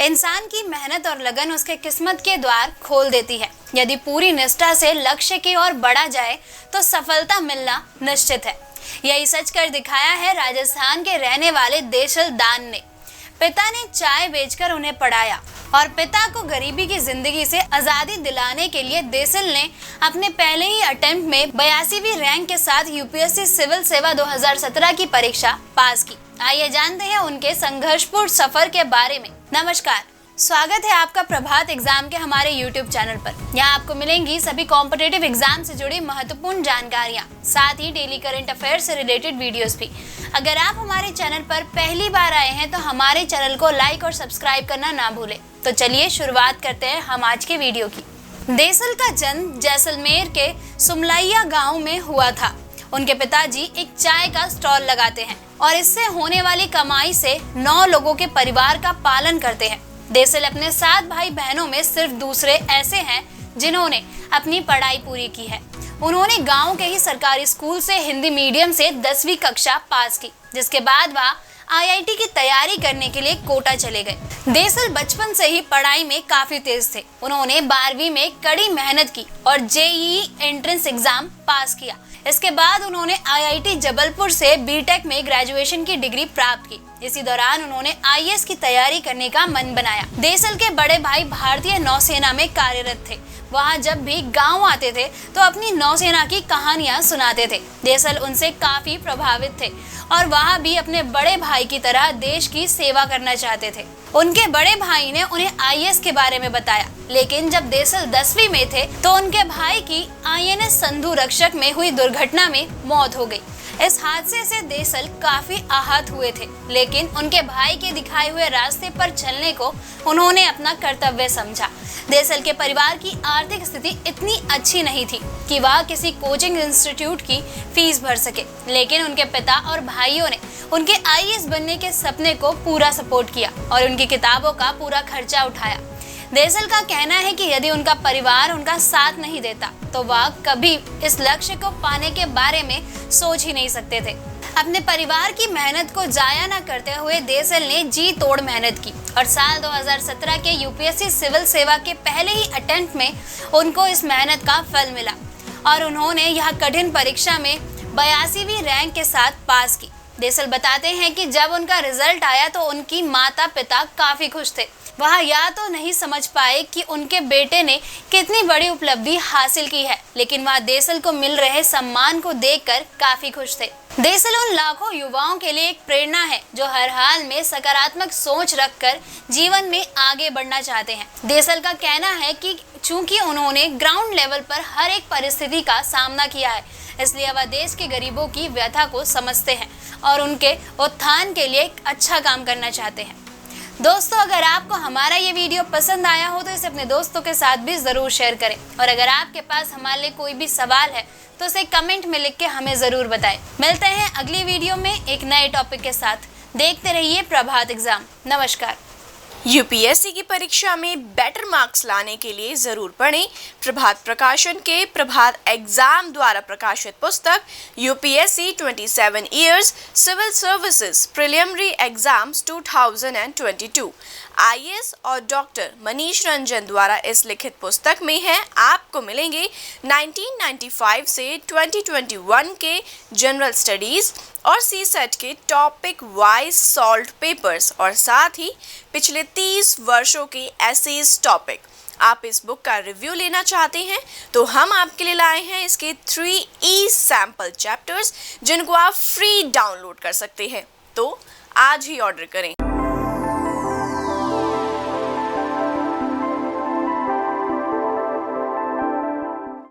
इंसान की मेहनत और लगन उसके किस्मत के द्वार खोल देती है। यदि पूरी निष्ठा से लक्ष्य की ओर बढ़ा जाए तो सफलता मिलना निश्चित है। यही सच कर दिखाया है राजस्थान के रहने वाले देसल दान ने। पिता ने चाय बेचकर उन्हें पढ़ाया और पिता को गरीबी की जिंदगी से आजादी दिलाने के लिए देसल ने अपने पहले ही अटेम्प्ट में 82वीं रैंक के साथ यूपीएससी सिविल सेवा 2017 की परीक्षा पास की। आइए जानते हैं उनके संघर्षपूर्ण सफर के बारे में। नमस्कार, स्वागत है आपका प्रभात एग्जाम के हमारे YouTube चैनल पर। यहाँ आपको मिलेंगी सभी कॉम्पिटिटिव एग्जाम से जुड़ी महत्वपूर्ण जानकारियाँ, साथ ही डेली करंट अफेयर से रिलेटेड वीडियोस भी। अगर आप हमारे चैनल पर पहली बार आए हैं तो हमारे चैनल को लाइक और सब्सक्राइब करना ना भूलें। तो चलिए शुरुआत करते हैं हम आज के वीडियो की। देसल का जन्म जैसलमेर के सुमलैया गाँव में हुआ था। उनके पिताजी एक चाय का स्टॉल लगाते हैं और इससे होने वाली कमाई से 9 लोगों के परिवार का पालन करते हैं। देसल अपने 7 भाई बहनों में सिर्फ दूसरे ऐसे हैं जिन्होंने अपनी पढ़ाई पूरी की है। उन्होंने गांव के ही सरकारी स्कूल से हिंदी मीडियम से 10वीं कक्षा पास की, जिसके बाद वह आईआईटी की तैयारी करने के लिए कोटा चले गए। देसल बचपन से ही पढ़ाई में काफी तेज थे। उन्होंने 12वीं में कड़ी मेहनत की और जेईई एंट्रेंस एग्जाम पास किया। इसके बाद उन्होंने आईआईटी जबलपुर से बीटेक में ग्रेजुएशन की डिग्री प्राप्त की। इसी दौरान उन्होंने आईएएस की तैयारी करने का मन बनाया। देसल के बड़े भाई भारतीय नौसेना में कार्यरत थे। वहाँ जब भी गांव आते थे तो अपनी नौसेना की कहानियां सुनाते थे। देसल उनसे काफी प्रभावित थे और वह भी अपने बड़े भाई की तरह देश की सेवा करना चाहते थे। उनके बड़े भाई ने उन्हें आईएएस के बारे में बताया, लेकिन जब देसल 10वीं में थे तो उनके भाई की आईएनएस संधु रक्षक में हुई दुर्घटना में मौत हो गई। इस हादसे से देसल काफी आहत हुए थे, लेकिन उनके भाई के दिखाए हुए रास्ते पर चलने को उन्होंने अपना कर्तव्य समझा। देसल के परिवार की आर्थिक स्थिति इतनी अच्छी नहीं थी कि वह किसी कोचिंग इंस्टीट्यूट की फीस भर सके, लेकिन उनके पिता और भाइयों ने उनके आईएएस बनने के सपने को पूरा सपोर्ट किया और उनकी किताबों का पूरा खर्चा उठाया। देसल का कहना है कि यदि उनका परिवार उनका साथ नहीं देता तो वह कभी इस लक्ष्य को पाने के बारे में सोच ही नहीं सकते थे। अपने परिवार की मेहनत को जाया न करते हुए देसल ने जी तोड़ मेहनत की और साल 2017 के यूपीएससी सिविल सेवा के पहले ही अटेम्प्ट में उनको इस मेहनत का फल मिला और उन्होंने यह कठिन परीक्षा में 82वीं रैंक के साथ पास की। देसल बताते हैं कि जब उनका रिजल्ट आया तो उनकी माता पिता काफी खुश थे। वह या तो नहीं समझ पाए कि उनके बेटे ने कितनी बड़ी उपलब्धि हासिल की है, लेकिन वह देसल को मिल रहे सम्मान को देखकर काफी खुश थे। देसल उन लाखों युवाओं के लिए एक प्रेरणा है जो हर हाल में सकारात्मक सोच रखकर जीवन में आगे बढ़ना चाहते हैं। देसल का कहना है कि चूंकि उन्होंने ग्राउंड लेवल पर हर एक परिस्थिति का सामना किया है, इसलिए वह देश के गरीबों की व्यथा को समझते हैं और उनके उत्थान के लिए एक अच्छा काम करना चाहते हैं। दोस्तों, अगर आपको हमारा ये वीडियो पसंद आया हो तो इसे अपने दोस्तों के साथ भी जरूर शेयर करें और अगर आपके पास हमारे लिए कोई भी सवाल है तो उसे कमेंट में लिख के हमें जरूर बताएं। मिलते हैं अगली वीडियो में एक नए टॉपिक के साथ। देखते रहिए प्रभात एग्जाम। नमस्कार। यूपीएससी की परीक्षा में बेटर मार्क्स लाने के लिए जरूर पढ़ें प्रभात प्रकाशन के प्रभात एग्जाम द्वारा प्रकाशित पुस्तक UPSC 27 years civil services preliminary exams 2022। IAS और डॉक्टर मनीष रंजन द्वारा इस लिखित पुस्तक में है आपको मिलेंगे 1995 से 2021 के जनरल स्टडीज और सीसेट के टॉपिक वाइज सॉल्व्ड पेपर्स और साथ ही पिछले 30 वर्षों के एसेज टॉपिक। आप इस बुक का रिव्यू लेना चाहते हैं तो हम आपके लिए लाए हैं इसके 3 ई सैंपल चैप्टर्स जिनको आप फ्री डाउनलोड कर सकते हैं। तो आज ही ऑर्डर करें।